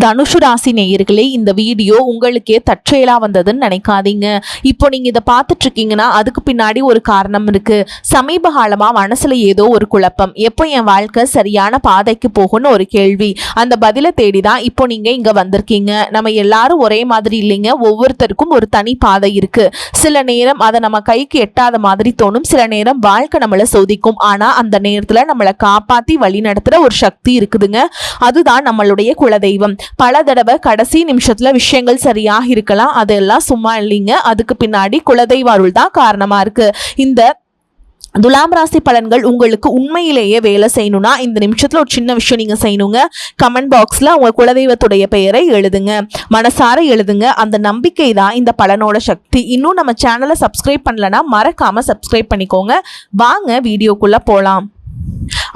தனுஷு ராசி நேயர்களே, இந்த வீடியோ உங்களுக்கே தற்செயலா வந்ததுன்னு நினைக்காதீங்க. இப்போ நீங்க இதை பார்த்துட்டு இருக்கீங்கன்னா அதுக்கு பின்னாடி ஒரு காரணம் இருக்கு. சமீப காலமா மனசுல ஏதோ ஒரு குழப்பம், எப்போ என் வாழ்க்கை சரியான பாதைக்கு போகும்னு ஒரு கேள்வி. அந்த பதிலை தேடிதான் இப்போ நீங்க இங்க வந்திருக்கீங்க. நம்ம எல்லாரும் ஒரே மாதிரி இல்லைங்க, ஒவ்வொருத்தருக்கும் ஒரு தனி பாதை இருக்கு. சில நேரம் அதை நம்ம கைக்கு எட்டாத மாதிரி தோணும், சில நேரம் வாழ்க்கை நம்மளை சோதிக்கும். ஆனா அந்த நேரத்துல நம்மளை காப்பாத்தி வழி நடத்துற ஒரு சக்தி இருக்குதுங்க, அதுதான் நம்மளுடைய குலதெய்வம். பல தடவை கடைசி நிமிஷத்துல விஷயங்கள் சரியாக இருக்கலாம், அதெல்லாம் சும்மா இல்லைங்க, அதுக்கு பின்னாடி குலதெய்வ அருள் தான் காரணமா இருக்கு. இந்த துலாம் ராசி பலன்கள் உங்களுக்கு உண்மையிலேயே வேலை செய்யணும்னா இந்த நிமிஷத்துல ஒரு சின்ன விஷயம் நீங்க செய்யணுங்க. கமெண்ட் பாக்ஸ்ல உங்க குலதெய்வத்துடைய பெயரை எழுதுங்க, மனசார எழுதுங்க. அந்த நம்பிக்கை தான் இந்த பலனோட சக்தி. இன்னும் நம்ம சேனலை சப்ஸ்கிரைப் பண்ணலன்னா மறக்காம சப்ஸ்கிரைப் பண்ணிக்கோங்க. வாங்க வீடியோக்குள்ள போலாம்.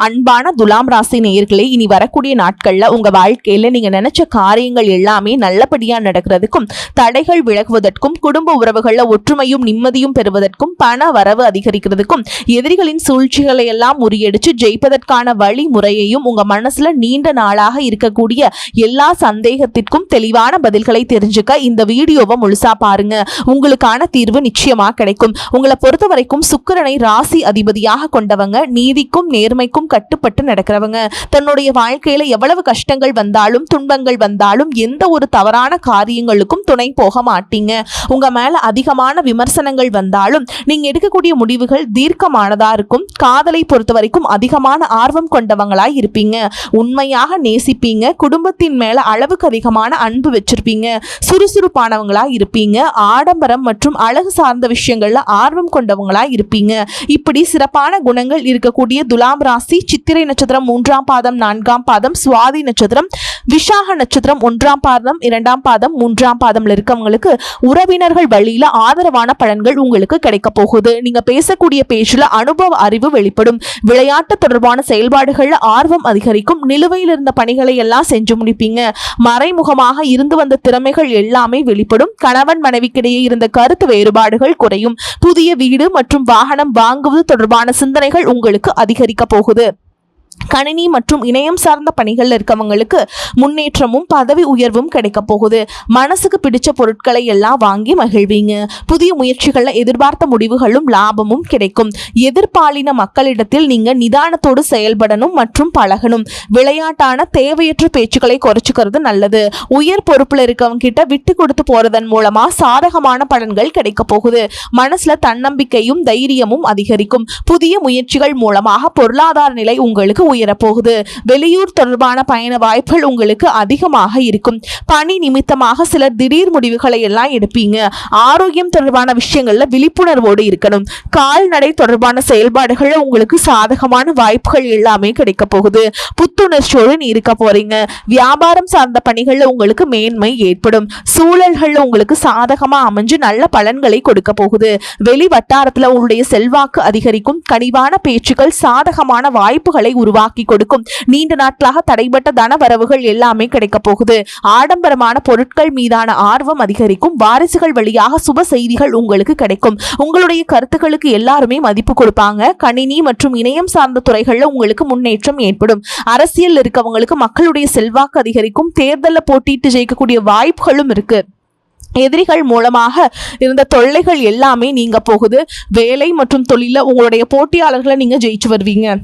அன்பான துலாம் ராசி நேயர்களே, இனி வரக்கூடிய நாட்கள்ல உங்க வாழ்க்கையில நீங்க நினைச்ச காரியங்கள் எல்லாமே நல்லபடியா நடக்கிறதுக்கும், தடைகள் விலகுவதற்கும், குடும்ப உறவுகள்ல ஒற்றுமையும் நிம்மதியும் பெறுவதற்கும், பண வரவு அதிகரிக்கிறதுக்கும், எதிரிகளின் சூழ்ச்சிகளை எல்லாம் முறியடிச்சு ஜெயிப்பதற்கான வழிமுறையையும், உங்க மனசுல நீண்ட நாளாக இருக்கக்கூடிய எல்லா சந்தேகத்திற்கும் தெளிவான பதில்களை தெரிஞ்சுக்க இந்த வீடியோவை முழுசா பாருங்க. உங்களுக்கான தீர்வு நிச்சயமா கிடைக்கும். உங்களை பொறுத்த வரைக்கும் சுக்கிரனை ராசி அதிபதியாக கொண்டவங்க, நீதிக்கும் நேர்மைக்கும் கட்டுப்பட்டு நடக்கிறவங்க. தன்னுடைய வாழ்க்கையில எவ்வளவு கஷ்டங்கள் வந்தாலும் துன்பங்கள் வந்தாலும் எந்த ஒரு தவறான காரியங்களுக்கும் துணை போக மாட்டீங்க. உங்க மேல அதிகமான விமர்சனங்கள் வந்தாலும் நீங்க எடுக்கக்கூடிய முடிவுகள் தீர்க்கமானதா இருக்கும். காதலை பொறுத்த வரைக்கும் அதிகமான ஆர்வம் கொண்டவங்களாய் இருப்பீங்க. உண்மையாக நேசிப்பீங்க. குடும்பத்தின் மேல அளவுக்கு அதிகமான அன்பு வச்சிருப்பீங்க. சுறுசுறுப்பானவங்களா இருப்பீங்க. ஆடம்பரம் மற்றும் அழகு சார்ந்த விஷயங்கள்ல ஆர்வம் கொண்டவங்களா இருப்பீங்க. இப்படி சிறப்பான குணங்கள் இருக்கக்கூடிய துலாம் ராசி சித்திரை நட்சத்திரம் 3ஆம் பாதம் 4ஆம் பாதம், சுவாதி நட்சத்திரம், விஷாக நட்சத்திரம் 1ஆம் பாதம் 2ஆம் பாதம் 3ஆம் பாதம்ல இருக்கவங்களுக்கு உறவினர்கள் வழியில ஆதரவான பலன்கள் உங்களுக்கு கிடைக்க போகுது. நீங்க பேசக்கூடிய பேச்சுல அனுபவ அறிவு வெளிப்படும். விளையாட்டு தொடர்பான செயல்பாடுகள்ல ஆர்வம் அதிகரிக்கும். நிலுவையில் இருந்த பணிகளை எல்லாம் செஞ்சு முடிப்பீங்க. மறைமுகமாக இருந்து வந்த திறமைகள் எல்லாமே வெளிப்படும். கணவன் மனைவிக்கிடையே இருந்த கருத்து வேறுபாடுகள் குறையும். புதிய வீடு மற்றும் வாகனம் வாங்குவது தொடர்பான சிந்தனைகள் உங்களுக்கு அதிகரிக்க போகுது. கணினி மற்றும் இணையம் சார்ந்த பணிகள்ல இருக்கவங்களுக்கு முன்னேற்றமும் பதவி உயர்வும் கிடைக்க போகுது. மனசுக்கு பிடிச்ச பொருட்களை எல்லாம் வாங்கி மகிழ்வீங்க. புதிய முயற்சிகள்ல எதிர்பார்த்த முடிவுகளும் லாபமும் கிடைக்கும். எதிர்பாலின மக்களிடத்தில் நீங்க நிதானத்தோடு செயல்படணும் மற்றும் பழகணும். விளையாட்டான தேவையற்ற பேச்சுக்களை குறைச்சிக்கிறது நல்லது. உயர் பொறுப்புல இருக்கவங்க கிட்ட விட்டு கொடுத்து போறதன் மூலமா சாதகமான பலன்கள் கிடைக்க போகுது. மனசுல தன்னம்பிக்கையும் தைரியமும் அதிகரிக்கும். புதிய முயற்சிகள் மூலமாக பொருளாதார நிலை உங்களுக்கு உயரப்போகுது. வெளியூர் தொடர்பான பயண வாய்ப்புகள் உங்களுக்கு அதிகமாக இருக்கும். பணி நிமித்தமாக சிலர் திடீர் முடிவுகளை எல்லாம் எடுப்பீங்க. ஆரோக்கியம் தொடர்பான விஷயங்கள்ல விழிப்புணர்வோடு இருக்கணும். கால்நடை தொடர்பான செயல்பாடுகள்ல உங்களுக்கு சாதகமான வாய்ப்புகள் எல்லாமே கிடைக்க போகுது. புத்துணர்ச்சியோடு இருக்க போறீங்க. வியாபாரம் சார்ந்த பணிகள்ல உங்களுக்கு மேன்மை ஏற்படும். சூழல்கள்ல உங்களுக்கு சாதகமா அமைஞ்சு நல்ல பலன்களை கொடுக்க போகுது. வெளி வட்டாரத்துல உங்களுடைய செல்வாக்கு அதிகரிக்கும். கனிவான பேச்சுக்கள் சாதகமான வாய்ப்புகளை உருவாக்கி கொடுக்கும். நீண்ட நாட்களாக தடைபட்ட தன வரவுகள் எல்லாமே கிடைக்க போகுது. ஆடம்பரமான பொருட்கள் மீதான ஆர்வம் அதிகரிக்கும். வாரிசுகள் வழியாக சுப செய்திகள் உங்களுக்கு கிடைக்கும். உங்களுடைய கருத்துக்களுக்கு எல்லாருமே மதிப்பு கொடுப்பாங்க. கணினி மற்றும் இணையம் சார்ந்த துறைகள்ல உங்களுக்கு முன்னேற்றம் ஏற்படும். அரசியல் இருக்கவங்களுக்கு மக்களுடைய செல்வாக்கு அதிகரிக்கும். தேர்தலில் போட்டியிட்டு ஜெயிக்கக்கூடிய வாய்ப்புகளும் இருக்கு. எதிரிகள் மூலமாக இருந்த தொல்லைகள் எல்லாமே நீங்க போகுது. வேலை மற்றும் தொழில உங்களுடைய போட்டியாளர்களை நீங்க ஜெயிச்சு வருவீங்க.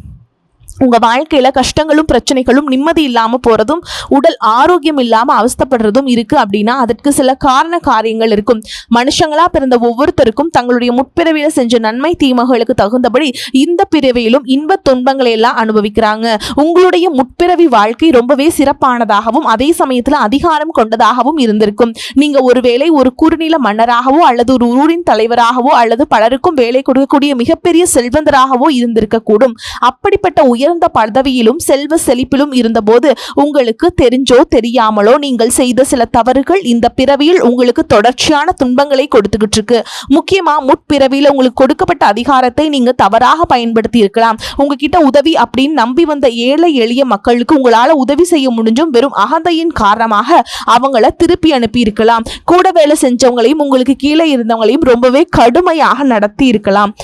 உங்க வாழ்க்கையில கஷ்டங்களும் பிரச்சனைகளும் நிம்மதி இல்லாம போறதும் உடல் ஆரோக்கியம் இல்லாம அவஸ்தப்படுறதும் இருக்கு அப்படின்னா அதற்கு சில காரண காரியங்கள் இருக்கும். மனுஷங்களா பிறந்த ஒவ்வொருத்தருக்கும் தங்களுடைய முற்பிறவியில செஞ்ச நன்மை தீமைகளுக்கு தகுந்தபடி இந்த பிறவியிலும் இன்ப துன்பங்களை எல்லாம் அனுபவிக்கிறாங்க. உங்களுடைய முற்பிறவி வாழ்க்கை ரொம்பவே சிறப்பானதாகவும் அதே சமயத்துல அதிகாரம் கொண்டதாகவும் இருந்திருக்கும். நீங்க ஒருவேளை ஒரு குறுநில மன்னராகவோ அல்லது ஒரு ஊரின் தலைவராகவோ அல்லது பலருக்கும் வேலை கொடுக்கக்கூடிய மிகப்பெரிய செல்வந்தராகவோ இருந்திருக்க கூடும். அப்படிப்பட்ட உயர்ந்த பதவியிலும் செல்வ செழிப்பிலும் இருந்தபோது உங்களுக்கு தெரிஞ்சோ தெரியாமலோ நீங்கள் செய்த சில தவறுகள் இந்த பிறவியில் உங்களுக்கு தொடர்ச்சியான துன்பங்களை கொடுத்துக்கிட்டு இருக்கு. முக்கியமா முற்பிறவியில உங்களுக்கு கொடுக்கப்பட்ட அதிகாரத்தை நீங்க தவறாக பயன்படுத்தி இருக்கலாம். உங்ககிட்ட உதவி அப்படின்னு நம்பி வந்த ஏழை எளிய மக்களுக்கு உங்களால உதவி செய்ய முடிஞ்சும் வெறும் அகந்தையின் காரணமாக அவங்கள திருப்பி அனுப்பி இருக்கலாம். கூட வேலை செஞ்சவங்களையும் உங்களுக்கு கீழே இருந்தவங்களையும் ரொம்பவே கடுமையாக நடத்தி இருக்கலாம்.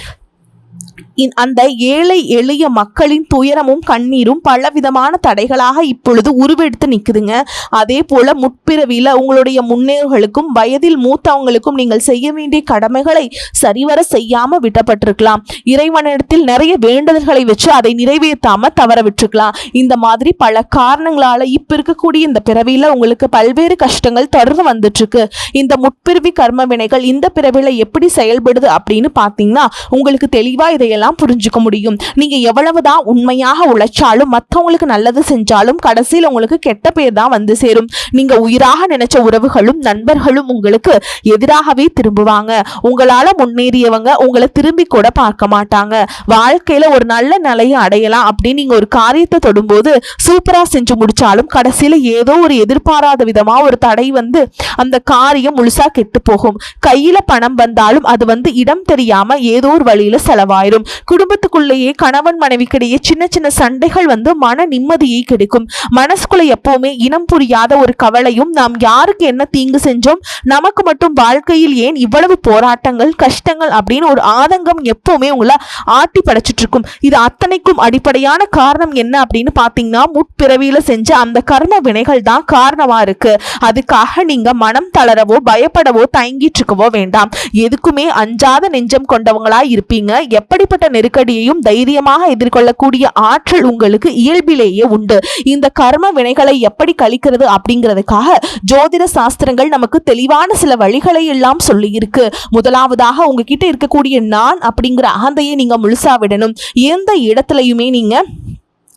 அந்த ஏழை எளிய மக்களின் துயரமும் கண்ணீரும் பலவிதமான தடைகளாக இப்பொழுது உருவெடுத்து நிற்குதுங்க. அதே போல முற்பிறவியில் உங்களுடைய முன்னேறுகளுக்கும் வயதில் மூத்தவங்களுக்கும் நீங்கள் செய்ய வேண்டிய கடமைகளை சரிவர செய்யாம விட்டப்பட்டிருக்கலாம். இறைவனிடத்தில் நிறைய வேண்டுதல்களை வச்சு அதை நிறைவேற்றாம தவற விட்டுருக்கலாம். இந்த மாதிரி பல காரணங்களால இப்ப இருக்கக்கூடிய இந்த பிறவியில உங்களுக்கு பல்வேறு கஷ்டங்கள் தொடர்ந்து வந்துட்டு இருக்கு. இந்த முற்பிறவி கர்ம வினைகள் இந்த பிறவியில எப்படி செயல்படுது அப்படின்னு பார்த்தீங்கன்னா உங்களுக்கு தெளிவா இதையெல்லாம் புரிஞ்சுக்க முடியும். நீங்க எவ்வளவுதான் உண்மையாக உழைச்சாலும் மற்றவங்களுக்கு நல்லது செஞ்சாலும் கடைசியில் உங்களுக்கு கெட்ட பேர் தான் வந்து சேரும். நீங்க உயிராக நினைச்ச உறவுகளும் நண்பர்களும் உங்களுக்கு எதிராகவே திரும்புவாங்க. உங்களால முன்னேறியவங்க உங்களை திரும்பி கூட பார்க்க மாட்டாங்க. வாழ்க்கையில ஒரு நல்ல நிலையை அடையலாம் அப்படின்னு நீங்க ஒரு காரியத்தை தொடும்போது சூப்பரா செஞ்சு முடிச்சாலும் கடைசியில ஏதோ ஒரு எதிர்பாராத விதமா ஒரு தடை வந்து அந்த காரியம் முழுசா கெட்டு போகும். கையில பணம் வந்தாலும் அது வந்து இடம் தெரியாம ஏதோ ஒரு வழியில செலவாயிரும். குடும்பத்துக்குள்ளேயே கணவன் மனைவிக்கிடையே சின்ன சின்ன சண்டைகள் வந்து மன நிம்மதியை கிடைக்கும். மனசுக்குள்ள எப்பவுமே இனம் புரியாத ஒரு கவலையும், நாம் யாருக்கு என்ன தீங்கு செஞ்சோம், நமக்கு மட்டும் வாழ்க்கையில் ஏன் இவ்வளவு போராட்டங்கள் கஷ்டங்கள் அப்படின்னு ஒரு ஆதங்கம் எப்பவுமே உங்களை ஆட்டி படைச்சிட்டு இருக்கும். இது அத்தனைக்கும் அடிப்படையான காரணம் என்ன அப்படின்னு பாத்தீங்கன்னா முற்பிறவியில செஞ்ச அந்த கர்ம வினைகள் தான் காரணமா இருக்கு. அதுக்காக நீங்க மனம் தளரவோ பயப்படவோ தயங்கிட்டு இருக்கவோ வேண்டாம். எதுக்குமே அஞ்சாத நெஞ்சம் கொண்டவங்களா இருப்பீங்க. எப்படிப்பட்ட நெருக்கடியையும் தைரியமாக எதிர்கொள்ளக்கூடிய ஆற்றல் உங்களுக்கு இயல்பிலேயே உண்டு. இந்த கர்ம வினைகளை எப்படி கழிக்கிறது அப்படிங்கிறதுக்காக ஜோதிட சாஸ்திரங்கள் நமக்கு தெளிவான சில வழிகளை எல்லாம் சொல்லி இருக்கு. முதலாவதாக உங்ககிட்ட இருக்கக்கூடிய நான் அப்படிங்கிற அகந்தையை நீங்க முழுசா விடணும். எந்த இடத்துலையுமே நீங்க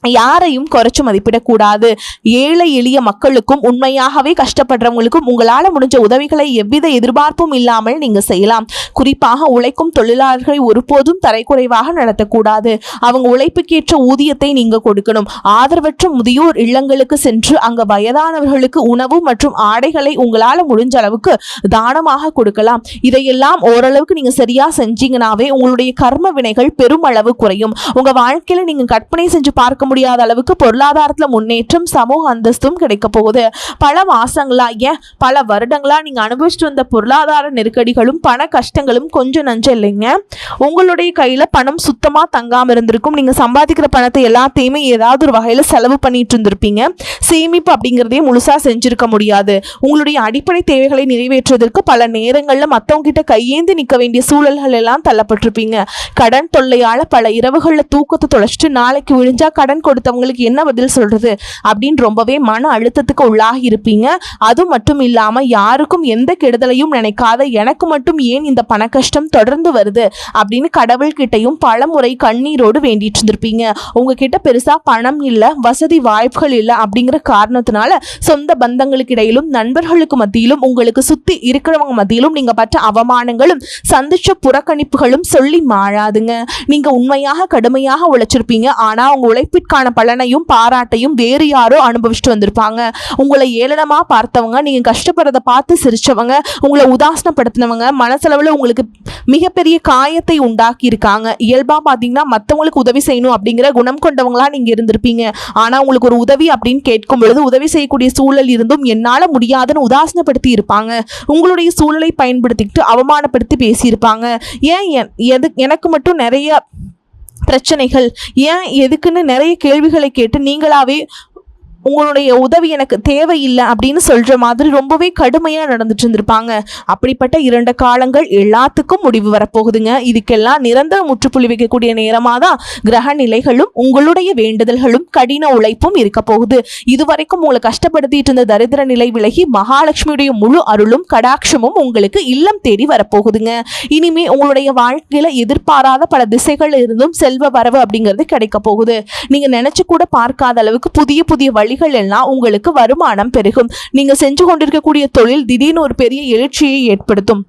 யாரையும் குறைச்சு மதிப்பிடக்கூடாது. ஏழை எளிய மக்களுக்கும் உண்மையாகவே கஷ்டப்படுறவங்களுக்கும் உங்களால முடிஞ்ச உதவிகளை எவ்வித எதிர்பார்ப்பும் இல்லாமல் நீங்க செய்யலாம். குறிப்பாக உழைக்கும் தொழிலாளர்களை ஒருபோதும் தரைக்குறைவாக நடத்தக்கூடாது. அவங்க உழைப்புக்கேற்ற ஊதியத்தை நீங்க கொடுக்கணும். ஆதரவற்ற முதியோர் இல்லங்களுக்கு சென்று அங்க வயதானவர்களுக்கு உணவு மற்றும் ஆடைகளை உங்களால முடிஞ்ச அளவுக்கு தானமாக கொடுக்கலாம். இதையெல்லாம் ஓரளவுக்கு நீங்க சரியா செஞ்சீங்கன்னாவே உங்களுடைய கர்ம வினைகள் பெருமளவு குறையும். உங்க வாழ்க்கையில நீங்க கற்பனை செஞ்சு பார்க்க முடியாத அளவுக்கு பொருளாதாரத்துல முன்னேற்றம் சமூக அந்தஸ்தும் கிடைக்க போகுது. பல மாசங்களா ஏன் பல வருடங்களா நீங்க அனுபவிச்சுட்டு வந்த பொருளாதார நெருக்கடிகளும் பண கஷ்டங்களும் கொஞ்சம் நஞ்சம் இல்லைங்க. உங்களுடைய கையில பணம் சுத்தமா தங்காம இருந்திருக்கும். நீங்க சம்பாதிக்கிற பணத்தை எல்லாத்தையுமே ஏதாவது ஒரு வகையில செலவு பண்ணிட்டு இருந்திருப்பீங்க. சேமிப்பு அப்படிங்கிறதே முழுசா செஞ்சிருக்க முடியாது. உங்களுடைய அடிப்படை தேவைகளை நிறைவேற்றுவதற்கு பல நேரங்கள்ல மத்தவங்க கிட்ட கையேந்தி நிக்க வேண்டிய சூழல்கள் எல்லாம் தள்ளப்பட்டிருப்பீங்க. கடன் தொல்லையால பல இரவுகள்ல தூக்கத்தை தொலைச்சிட்டு நாளைக்கு விழிஞ்சா கடன் கொடுத்தவங்களுக்கு என்ன பதில் சொல்றது அப்படின்னு ரொம்பவே மன அழுத்தத்துக்கு உள்ளாகி இருப்பீங்க. அது மட்டும் இல்லாம யாருக்கும் எந்த கெடுதலையும் நினைக்காத எனக்கு மட்டும் ஏன் இந்த பண கஷ்டம் தொடர்ந்து வருது அப்படின்னு கடவுள்கிட்டையும் பல முறை கண்ணீரோடு வேண்டிட்டு இருந்திருப்பீங்க. உங்ககிட்ட பெருசா பணம் இல்ல, வசதி வாய்ப்புகள் இல்ல அப்படிங்கிற காரணத்தினால சொந்த பந்தங்களுக்கு இடையிலும் நண்பர்களுக்கு மத்தியிலும் உங்களுக்கு சுத்தி இருக்கிறவங்க மத்தியிலும் நீங்க பற்ற அவமானங்களும் சந்திச்ச புறக்கணிப்புகளும் சொல்லி மாறாதுங்க. நீங்க உண்மையாக கடுமையாக உழைச்சிருப்பீங்க. ஆனா உங்க உழைப்பிற்கான பலனையும் பாராட்டையும் வேறு யாரோ அனுபவிச்சுட்டு வந்திருப்பாங்க. உங்களை ஏளனமா பார்த்தவங்க, நீங்க கஷ்டப்படுறத பார்த்து சிரிச்சவங்க, உங்களை உதாசனப்படுத்தினவங்க மனசளவுல உங்களுக்கு மிகப்பெரிய காயத்தை உண்டாக்கி இருக்காங்க. இயல்பா பாத்தீங்கன்னா மற்றவங்களுக்கு உதவி செய்யணும் அப்படிங்கிற குணம் கொண்டவங்களா நீங்க இருந்திருப்பீங்க. ஆனா உங்களுக்கு ஒரு உதவி அப்படின்னு கேட்கும் பொழுது உதவி செய்யக்கூடிய சூழல் இருந்தும் என்னால முடியாதுன்னு உதாசனப்படுத்தி இருப்பாங்க. உங்களுடைய சூழலை பயன்படுத்திக்கிட்டு அவமானப்படுத்தி பேசியிருப்பாங்க. ஏன் எனக்கு மட்டும் நிறைய பிரச்சனைகள், ஏன் எதுக்குன்னு நிறைய கேள்விகளை கேட்டு நீங்களாவே உங்களுடைய உதவி எனக்கு தேவையில்லை அப்படின்னு சொல்ற மாதிரி ரொம்பவே கடுமையா நடந்துட்டு இருந்திருப்பாங்க. அப்படிப்பட்ட 2 காலங்கள் எல்லாத்துக்கும் முடிவு வரப்போகுதுங்க. இதுக்கெல்லாம் நிரந்தர முற்றுப்புள்ளி வைக்கக்கூடிய நேரமா தான் கிரக நிலைகளும் உங்களுடைய வேண்டுதல்களும் கடின உழைப்பும் இருக்க போகுது. இதுவரைக்கும் உங்களை கஷ்டப்படுத்திட்டு இருந்த தரித்திர நிலை விலகி மகாலட்சுமியுடைய முழு அருளும் கடாட்சமும் உங்களுக்கு இல்லம் தேடி வரப்போகுதுங்க. இனிமே உங்களுடைய வாழ்க்கையில எதிர்பாராத பல திசைகள் இருந்தும் செல்வ வரவு அப்படிங்கிறது கிடைக்க போகுது. நீங்க நினைச்சு கூட பார்க்காத அளவுக்கு புதிய புதிய வழிகள் எல்லாம் உங்களுக்கு வருமானம் பெருகும். நீங்க செஞ்சு கொண்டிருக்கக்கூடிய தொழில் திடீர்னு ஒரு பெரிய எழுச்சியை ஏற்படுத்தும்.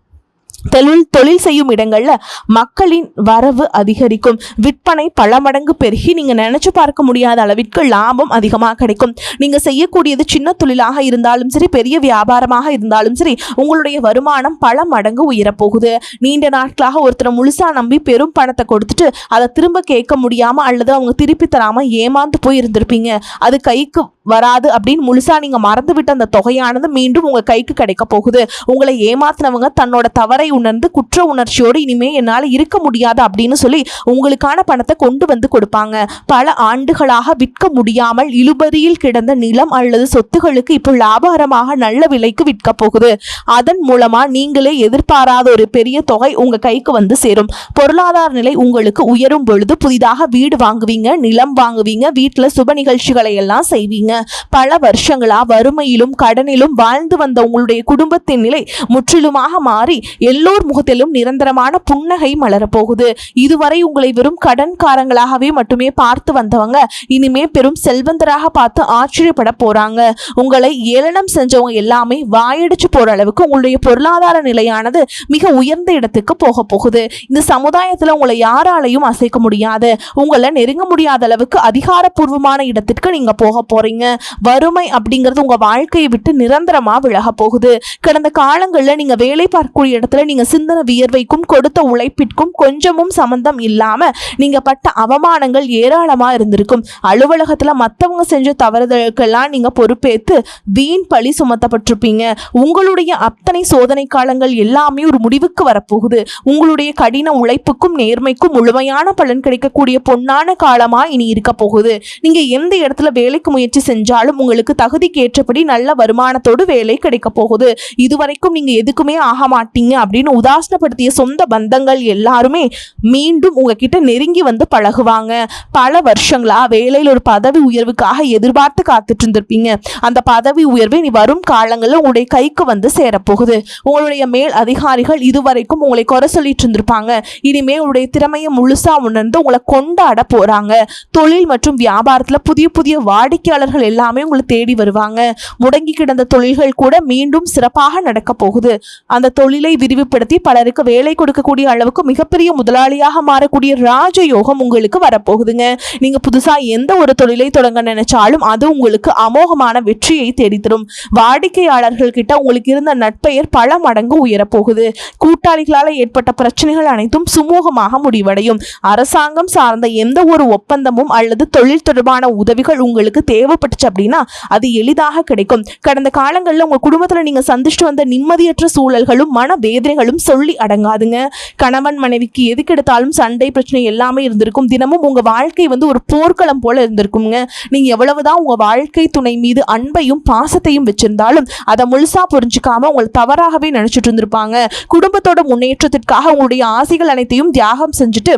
தொழில் செய்யும் இடங்கள்ல மக்களின் வரவு அதிகரிக்கும். விற்பனை பல மடங்கு பெருகி நீங்க நினைச்சு பார்க்க முடியாத அளவிற்கு லாபம் அதிகமாக கிடைக்கும். நீங்க செய்யக்கூடியது சின்ன தொழிலாக இருந்தாலும் சரி, பெரிய வியாபாரமாக இருந்தாலும் சரி, உங்களுடைய வருமானம் பல மடங்கு உயரப்போகுது. நீண்ட நாட்களாக ஒருத்தரை முழுசா நம்பி பெரும் பணத்தை கொடுத்துட்டு அதை திரும்ப கேட்க முடியாம அல்லது அவங்க திருப்பி தராம ஏமாந்து போய் இருந்திருப்பீங்க. அது கைக்கு வராது அப்படின்னு முழுசா நீங்க மறந்துவிட்ட அந்த தொகையானது மீண்டும் உங்க கைக்கு கிடைக்க போகுது. உங்களை ஏமாத்தினவங்க தன்னோட தவறை உணர்ந்து குற்ற உணர்ச்சியோடு இனிமே என்னால இருக்க முடியாது அப்படின்னு சொல்லி உங்களுக்கான பணத்தை கொண்டு வந்து கொடுப்பாங்க. பல ஆண்டுகளாக விற்க முடியாமல் இழுபறியில் கிடந்த நிலம் அல்லது சொத்துகளுக்கு இப்போ லாபகரமாக நல்ல விலைக்கு விற்க போகுது. அதன் மூலமா நீங்களே எதிர்பாராத ஒரு பெரிய தொகை உங்க கைக்கு வந்து சேரும். பொருளாதார நிலை உங்களுக்கு உயரும் பொழுது புதிதாக வீடு வாங்குவீங்க, நிலம் வாங்குவீங்க, வீட்டுல சுப நிகழ்ச்சிகளை எல்லாம் செய்வீங்க. பல வருஷங்களா வறுமையிலும் கடனிலும் வாழ்ந்து வந்த உங்களுடைய குடும்பத்தின் நிலை முற்றிலுமாக மாறி எல்லோர் முகத்திலும் நிரந்தரமான புன்னகை மலரப்போகுது. இதுவரை உங்களை வெறும் கடன்காரங்களாகவே மட்டுமே பார்த்து வந்தவங்க இனிமே பெரும் செல்வந்தராக பார்த்து ஆச்சரியப்பட போறாங்க. உங்களை ஏளனம் செஞ்சவங்க எல்லாமே வாயடிச்சு போற அளவுக்கு உங்களுடைய பொருளாதார நிலையானது மிக உயர்ந்த இடத்துக்கு போக போகுது. இந்த சமுதாயத்துல உங்களை யாராலையும் அசைக்க முடியாது. உங்களை நெருங்க முடியாத அளவுக்கு அதிகாரப்பூர்வமான இடத்திற்கு நீங்க போக போறீங்க. வறுமை அப்படிங்கிறது உங்க வாழ்க்கையை விட்டு நிரந்தரமா விலக போகுது. கடந்த காலங்கள்ல நீங்க வேலை பார்க்கக்கூடிய இடத்துல நீங்க சிந்தன வியர்வைக்கும் கொடுத்த உழைப்பிற்கும் கொஞ்சமும் சம்பந்தம் இல்லாம நீங்க பட்ட அவமானங்கள் ஏராளமா இருந்திருக்கும். அலுவலகத்துல மத்தவங்க செஞ்ச தவறுதலுக்கெல்லாம் நீங்க பொறுப்பேற்று வீண் பழி சுமத்தப்பட்டிருப்பீங்க. உங்களுடைய அத்தனை சோதனை காலங்கள் எல்லாமே ஒரு முடிவுக்கு வரப்போகுது. உங்களுடைய கடின உழைப்புக்கும் நேர்மைக்கும் முழுமையான பலன் கிடைக்கக்கூடிய பொன்னான காலமா இனி இருக்க போகுது. நீங்க எந்த இடத்துல வேலைக்கு முயற்சி செஞ்சாலும் உங்களுக்கு தகுதிக்கு ஏற்றபடி நல்ல வருமானத்தோடு வேலை கிடைக்க போகுது. இதுவரைக்கும் நீங்க எதுக்குமே ஆக மாட்டீங்க அப்படின்னு உதாசனப்படுத்திய சொந்த பந்தங்கள் எல்லாருமே மீண்டும் உங்ககிட்ட நெருங்கி வந்து பழகுவாங்க. பல வருஷங்களா வேலையில் ஒரு பதவி உயர்வுக்காக எதிர்பார்த்து காத்துட்டு இருந்திருப்பீங்க. அந்த பதவி உயர்வு இனி வரும் காலங்களில் உங்களுடைய கைக்கு வந்து சேரப்போகுது. உங்களுடைய மேல் அதிகாரிகள் இதுவரைக்கும் உங்களை குறை சொல்லிட்டு இருந்திருப்பாங்க. இனிமே உங்களுடைய திறமையை முழுசா உணர்ந்து உங்களை கொண்டாட போறாங்க. தொழில் மற்றும் வியாபாரத்துல புதிய புதிய வாடிக்கையாளர்கள் எல்லாமே உங்களை தேடி வருவாங்க. முடங்கி கிடந்த தொழில்கள் கூட மீண்டும் சிறப்பாக நடக்க போகுது. அந்த தொழிலை விரிவுபடுத்தி பலருக்கு வேலை கொடுக்கக்கூடிய அளவுக்கு மிகப்பெரிய முதலாளியாக மாறக்கூடிய ராஜயோகம் உங்களுக்கு வரப்போகுதுங்க. நீங்க புதுசா எந்த ஒரு தொழிலை தொடங்க நினைச்சாலும் அது உங்களுக்கு அமோகமான வெற்றியை தேடித்தரும். வாடிக்கையாளர்கள் கிட்ட உங்களுக்கு இருந்த நட்பெயர் பல மடங்கு உயரப்போகுது. கூட்டாளிகளால் ஏற்பட்ட பிரச்சனைகள் அனைத்தும் சுமூகமாக முடிவடையும். அரசாங்கம் சார்ந்த எந்த ஒரு ஒப்பந்தமும் அல்லது தொழில் தொடர்பான உதவிகள் உங்களுக்கு தேவைப்பட்டுச்சு அப்படின்னா அது எளிதாக கிடைக்கும். கடந்த காலங்களில் உங்க குடும்பத்துல நீங்க சந்திச்சுட்டு வந்த நிம்மதியற்ற சூழல்களும் மன வேதனைகளும் சொல்லி அடங்காதுங்க. கணவன் மனைவிக்கு எதுக்கு எடுத்தாலும் சண்டை பிரச்சனை எல்லாமே இருந்திருக்கும். தினமும் உங்க வாழ்க்கை வந்து ஒரு போர்க்களம் போல இருந்திருக்குங்க. நீங்க எவ்வளவுதான் உங்க வாழ்க்கை துணை மீது அன்பையும் பாசத்தையும் வச்சிருந்தாலும் அதை முழுசா புரிஞ்சுக்காம உங்களை தவறாகவே நினைச்சிட்டு இருந்திருப்பாங்க. குடும்பத்தோட முன்னேற்றத்திற்காக உங்களுடைய ஆசைகள் அனைத்தையும் தியாகம் செஞ்சுட்டு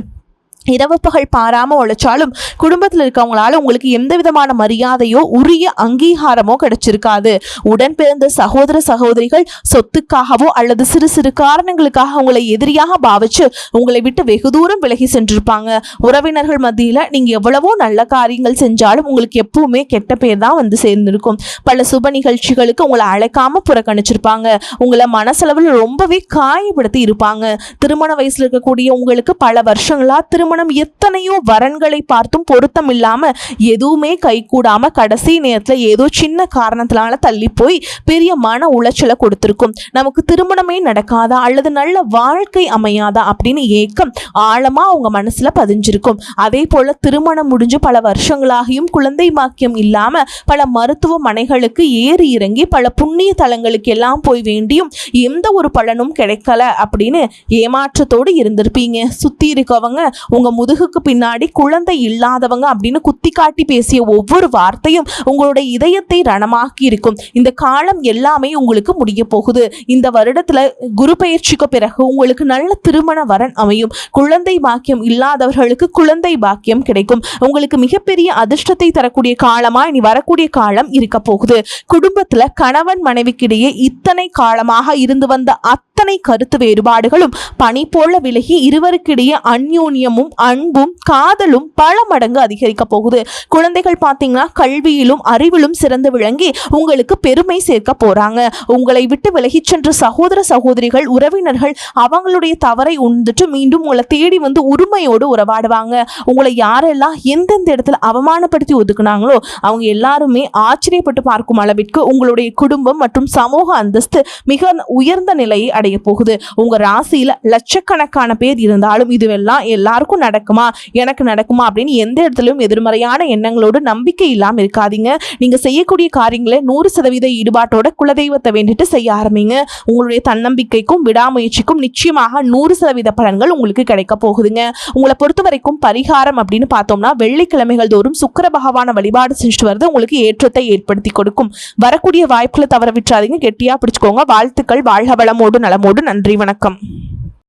இரவு பகல் பாராம உழைச்சாலும் குடும்பத்தில் இருக்கவங்களால உங்களுக்கு எந்த விதமான மரியாதையோ உரிய அங்கீகாரமோ கிடைச்சிருக்காது. உடன் பிறந்த சகோதர சகோதரிகள் சொத்துக்காகவோ அல்லது சிறு சிறு காரணங்களுக்காக உங்களை எதிரியாக பாவிச்சு உங்களை விட்டு வெகு தூரம் விலகி சென்றிருப்பாங்க. உறவினர்கள் மத்தியில நீங்க எவ்வளவோ நல்ல காரியங்கள் செஞ்சாலும் உங்களுக்கு எப்பவுமே கெட்ட பேர் தான் வந்து சேர்ந்திருக்கும். பல சுப நிகழ்ச்சிகளுக்கு உங்களை அழைக்காம புறக்கணிச்சிருப்பாங்க. உங்களை மனசளவில் ரொம்பவே காயப்படுத்தி இருப்பாங்க. திருமண வயசுல இருக்கக்கூடிய உங்களுக்கு பல வருஷங்களா திருமணம் எத்தனையோ வரன்களை பார்த்தும் பொருத்தம் இல்லாம எதுவுமே கைகூடாம கடைசி நேரத்துல ஏதோ சின்ன காரணத்தினால தள்ளி போய் பெரிய மன உளைச்சலை கொடுத்திருக்கும். நமக்கு திருமணமே நடக்காதா அல்லது நல்ல வாழ்க்கை அமையாதா அப்படின்னு ஏக்கம் ஆழமா அவங்க மனசுல பதிஞ்சிருக்கும். அதே போல திருமணம் முடிஞ்சு பல வருஷங்களாகியும் குழந்தை பாக்கியம் இல்லாம பல மருத்துவமனைகளுக்கு ஏறி இறங்கி பல புண்ணிய தலங்களுக்கு எல்லாம் போய் வேண்டியும் எந்த ஒரு பலனும் கிடைக்கல அப்படின்னு ஏமாற்றத்தோடு இருந்திருப்பீங்க. சுத்தி இருக்கவங்க உங்க முதுகுக்கு பின்னாடி குழந்தை இல்லாதவங்க அப்படின்னு குத்தி காட்டி பேசிய ஒவ்வொரு வார்த்தையும் உங்களுடைய இதயத்தை ரணமாக்கி இருக்கும். இந்த காலம் எல்லாமே உங்களுக்கு முடிய போகுது. இந்த வருடத்துல குரு பயிற்சிக்கு பிறகு உங்களுக்கு நல்ல திருமண வரன் அமையும். குழந்தை பாக்கியம் இல்லாதவர்களுக்கு குழந்தை பாக்கியம் கிடைக்கும். உங்களுக்கு மிகப்பெரிய அதிர்ஷ்டத்தை தரக்கூடிய காலமா இனி வரக்கூடிய காலம் இருக்க போகுது. குடும்பத்துல கணவன் மனைவிக்கிடையே இத்தனை காலமாக இருந்து வந்த அத்தனை கருத்து வேறுபாடுகளும் பனி போல விலகி இருவருக்கிடையே அந்யோன்யமும் அன்பும் காதலும் பல மடங்கு அதிகரிக்க போகுது. குழந்தைகள் பார்த்தீங்கன்னா கல்வியிலும் அறிவிலும் சிறந்து விளங்கி உங்களுக்கு பெருமை சேர்க்க போறாங்க. உங்களை விட்டு விலகி சென்ற சகோதர சகோதரிகள் உறவினர்கள் அவங்களுடைய தவறை உணர்ந்துட்டு மீண்டும் உங்களை தேடி வந்து உரிமையோடு உறவாடுவாங்க. உங்களை யாரெல்லாம் எந்தெந்த இடத்துல அவமானப்படுத்தி ஒதுக்குனாங்களோ அவங்க எல்லாருமே ஆச்சரியப்பட்டு பார்க்கும் அளவிற்கு உங்களுடைய குடும்பம் மற்றும் சமூக அந்தஸ்து மிக உயர்ந்த நிலையை அடைய போகுது. உங்க ராசியில லட்சக்கணக்கான பேர் இருந்தாலும் இதுவெல்லாம் எல்லாருக்கும் நடக்குமா, எனக்கு நடக்குமா அப்படின்னு எந்த இடத்துலயும் எதிர்மறையான எண்ணங்களோடு நம்பிக்கை இல்லாம இருக்காதீங்க. நீங்க செய்யக்கூடிய காரியங்களை 100% ஈடுபாட்டோட குலதெய்வத்தை வேண்டிட்டு செய்ய ஆரம்பிங்க. உங்களுடைய தன்னம்பிக்கைக்கும் விடாமுயற்சிக்கும் நிச்சயமாக 100% பலன்கள் உங்களுக்கு கிடைக்க போகுதுங்க. உங்களை பொறுத்த வரைக்கும் பரிகாரம் அப்படின்னு பார்த்தோம்னா வெள்ளிக்கிழமைகள் தோறும் சுக்கிர பகவான வழிபாடு செஞ்சுட்டு வருது உங்களுக்கு ஏற்றத்தை ஏற்படுத்தி கொடுக்கும். வரக்கூடிய வாய்ப்புகளை தவற விட்டுறாதீங்க. கெட்டியா பிடிச்சுக்கோங்க. வாழ்த்துக்கள். வாழ்க வளமோடு நலமோடு. நன்றி, வணக்கம்.